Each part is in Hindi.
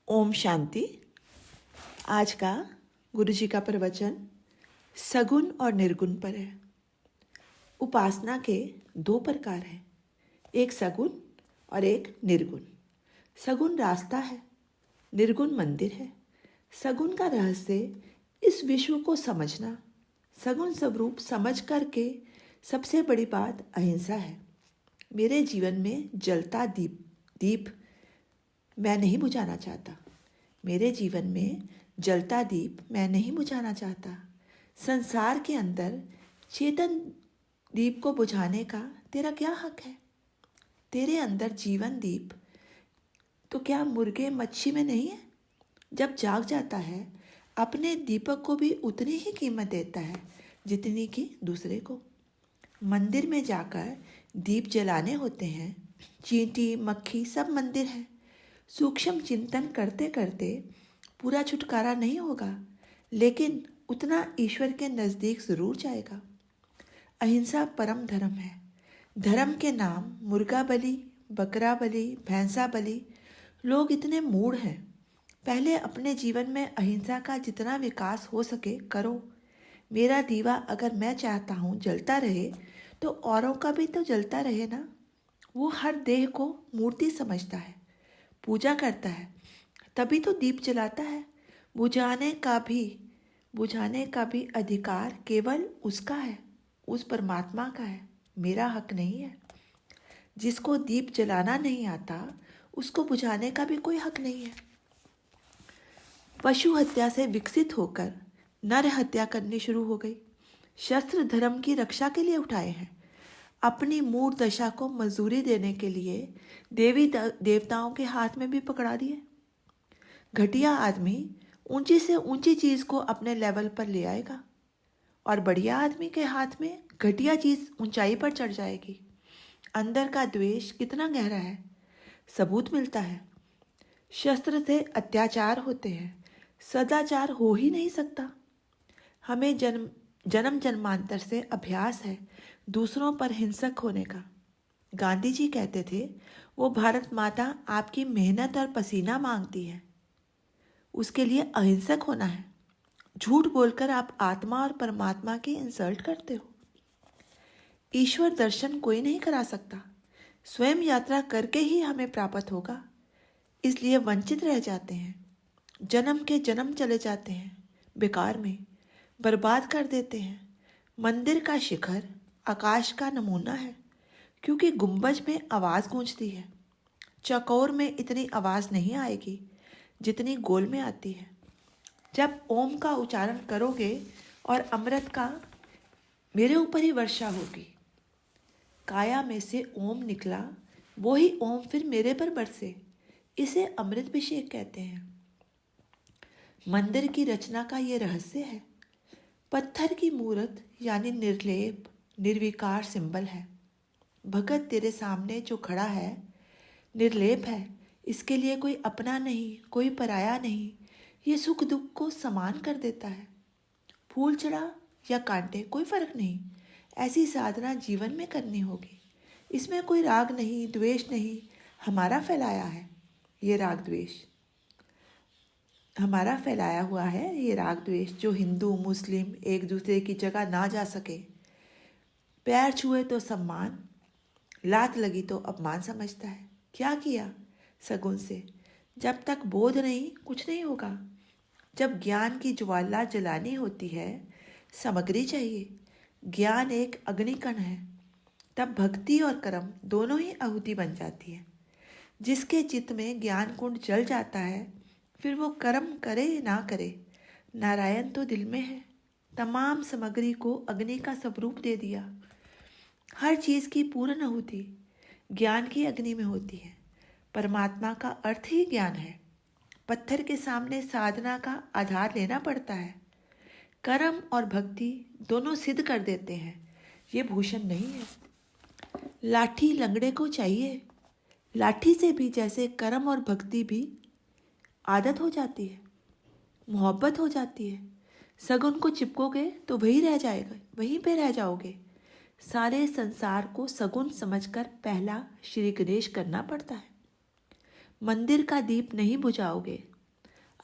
ओम शांति। आज का गुरु जी का प्रवचन सगुण और निर्गुण पर है। उपासना के दो प्रकार हैं, एक सगुण और एक निर्गुण। सगुण रास्ता है, निर्गुण मंदिर है। सगुण का रहस्य इस विश्व को समझना, सगुण स्वरूप समझ करके सबसे बड़ी बात अहिंसा है। मेरे जीवन में जलता दीप मैं नहीं बुझाना चाहता। मेरे जीवन में जलता दीप मैं नहीं बुझाना चाहता। संसार के अंदर चेतन दीप को बुझाने का तेरा क्या हक है? तेरे अंदर जीवन दीप तो क्या मुर्गे मच्छी में नहीं है? जब जाग जाता है अपने दीपक को भी उतनी ही कीमत देता है जितनी कि दूसरे को। मंदिर में जाकर दीप जलाने होते हैं। चींटी मक्खी सब मंदिर है। सूक्ष्म चिंतन करते करते पूरा छुटकारा नहीं होगा, लेकिन उतना ईश्वर के नज़दीक ज़रूर जाएगा। अहिंसा परम धर्म है। धर्म के नाम मुर्गा बलि, बकरा बलि, भैंसा बलि। लोग इतने मूढ़ हैं। पहले अपने जीवन में अहिंसा का जितना विकास हो सके करो। मेरा दीवा अगर मैं चाहता हूँ जलता रहे तो औरों का भी तो जलता रहे ना। वो हर देह को मूर्ति समझता है, पूजा करता है, तभी तो दीप जलाता है। बुझाने का भी अधिकार केवल उसका है, उस परमात्मा का है, मेरा हक नहीं है। जिसको दीप जलाना नहीं आता उसको बुझाने का भी कोई हक नहीं है। पशु हत्या से विकसित होकर नर हत्या करनी शुरू हो गई। शस्त्र धर्म की रक्षा के लिए उठाए हैं। अपनी मूढ़ दशा को मजदूरी देने के लिए देवी देवताओं के हाथ में भी पकड़ा दिए। घटिया आदमी ऊंची से ऊंची चीज को अपने लेवल पर ले आएगा और बढ़िया आदमी के हाथ में घटिया चीज ऊंचाई पर चढ़ जाएगी। अंदर का द्वेष कितना गहरा है, सबूत मिलता है। शस्त्र से अत्याचार होते हैं, सदाचार हो ही नहीं सकता। हमें जन्म जन्मांतर से अभ्यास है दूसरों पर हिंसक होने का। गांधी जी कहते थे, वो भारत माता आपकी मेहनत और पसीना मांगती है, उसके लिए अहिंसक होना है। झूठ बोलकर आप आत्मा और परमात्मा की इंसल्ट करते हो। ईश्वर दर्शन कोई नहीं करा सकता, स्वयं यात्रा करके ही हमें प्राप्त होगा। इसलिए वंचित रह जाते हैं, जन्म के जन्म चले जाते हैं, बेकार में बर्बाद कर देते हैं। मंदिर का शिखर आकाश का नमूना है, क्योंकि गुंबज में आवाज़ गूंजती है। चकोर में इतनी आवाज़ नहीं आएगी जितनी गोल में आती है। जब ओम का उच्चारण करोगे और अमृत का मेरे ऊपर ही वर्षा होगी। काया में से ओम निकला, वो ही ओम फिर मेरे पर बरसे। इसे अमृताभिषेक कहते हैं। मंदिर की रचना का ये रहस्य है। पत्थर की मूर्त यानी निर्लेप निर्विकार सिंबल है। भगत तेरे सामने जो खड़ा है निर्लेप है। इसके लिए कोई अपना नहीं, कोई पराया नहीं। ये सुख दुख को समान कर देता है। फूल चढ़ा या कांटे कोई फर्क नहीं। ऐसी साधना जीवन में करनी होगी। इसमें कोई राग नहीं, द्वेष नहीं। हमारा फैलाया है ये राग द्वेष, हमारा फैलाया हुआ है ये राग द्वेष, जो हिंदू मुस्लिम एक दूसरे की जगह ना जा सके। पैर छुए तो सम्मान, लात लगी तो अपमान समझता है। क्या किया सगुन से? जब तक बोध नहीं कुछ नहीं होगा। जब ज्ञान की ज्वाला जलानी होती है, सामग्री चाहिए। ज्ञान एक अग्निकण है, तब भक्ति और कर्म दोनों ही आहुति बन जाती है। जिसके चित्त में ज्ञान कुंड जल जाता है, फिर वो कर्म करे ना करे, नारायण तो दिल में है। तमाम सामग्री को अग्नि का स्वरूप दे दिया। हर चीज़ की पूर्ण आहुति ज्ञान की अग्नि में होती है। परमात्मा का अर्थ ही ज्ञान है। पत्थर के सामने साधना का आधार लेना पड़ता है। कर्म और भक्ति दोनों सिद्ध कर देते हैं, ये भूषण नहीं है। लाठी लंगड़े को चाहिए। लाठी से भी जैसे कर्म और भक्ति भी आदत हो जाती है, मोहब्बत हो जाती है। सगुन को चिपकोगे तो वहीं रह जाएगा, वहीं पे रह जाओगे। सारे संसार को सगुन समझकर पहला श्री गणेश करना पड़ता है। मंदिर का दीप नहीं बुझाओगे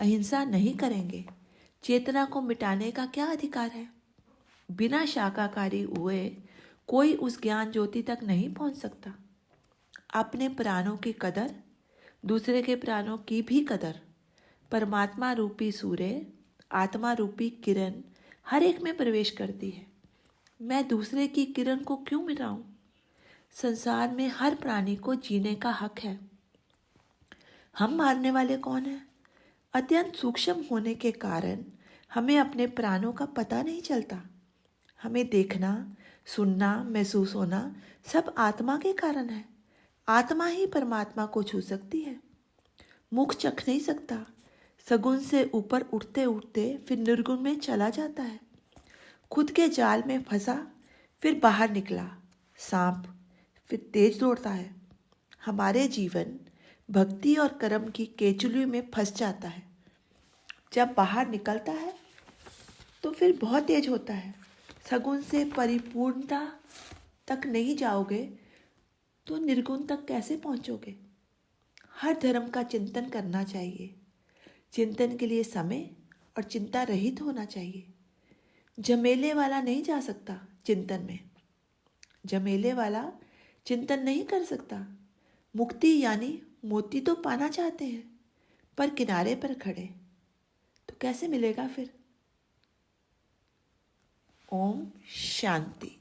अहिंसा नहीं करेंगे, चेतना को मिटाने का क्या अधिकार है? बिना शाकाहारी हुए कोई उस ज्ञान ज्योति तक नहीं पहुंच सकता। अपने प्राणों की कदर, दूसरे के प्राणों की भी कदर, परमात्मा रूपी सूर्य, आत्मा रूपी किरण हर एक में प्रवेश करती है। मैं दूसरे की किरण को क्यों मिटाऊं? संसार में हर प्राणी को जीने का हक है। हम मारने वाले कौन हैं? अत्यंत सूक्ष्म होने के कारण हमें अपने प्राणों का पता नहीं चलता। हमें देखना, सुनना, महसूस होना सब आत्मा के कारण है। आत्मा ही परमात्मा को छू सकती है। मुख चख नहीं सकता। सगुण से ऊपर उठते उठते फिर निर्गुण में चला जाता है। खुद के जाल में फंसा, फिर बाहर निकला सांप, फिर तेज दौड़ता है। हमारे जीवन भक्ति और कर्म की केचुली में फंस जाता है। जब बाहर निकलता है तो फिर बहुत तेज होता है। सगुण से परिपूर्णता तक नहीं जाओगे तो निर्गुण तक कैसे पहुंचोगे? हर धर्म का चिंतन करना चाहिए। चिंतन के लिए समय और चिंता रहित होना चाहिए। झमेले वाला नहीं जा सकता चिंतन में। झमेले वाला चिंतन नहीं कर सकता। मुक्ति यानी मोती तो पाना चाहते हैं, पर किनारे पर खड़े तो कैसे मिलेगा फिर? ओम शांति।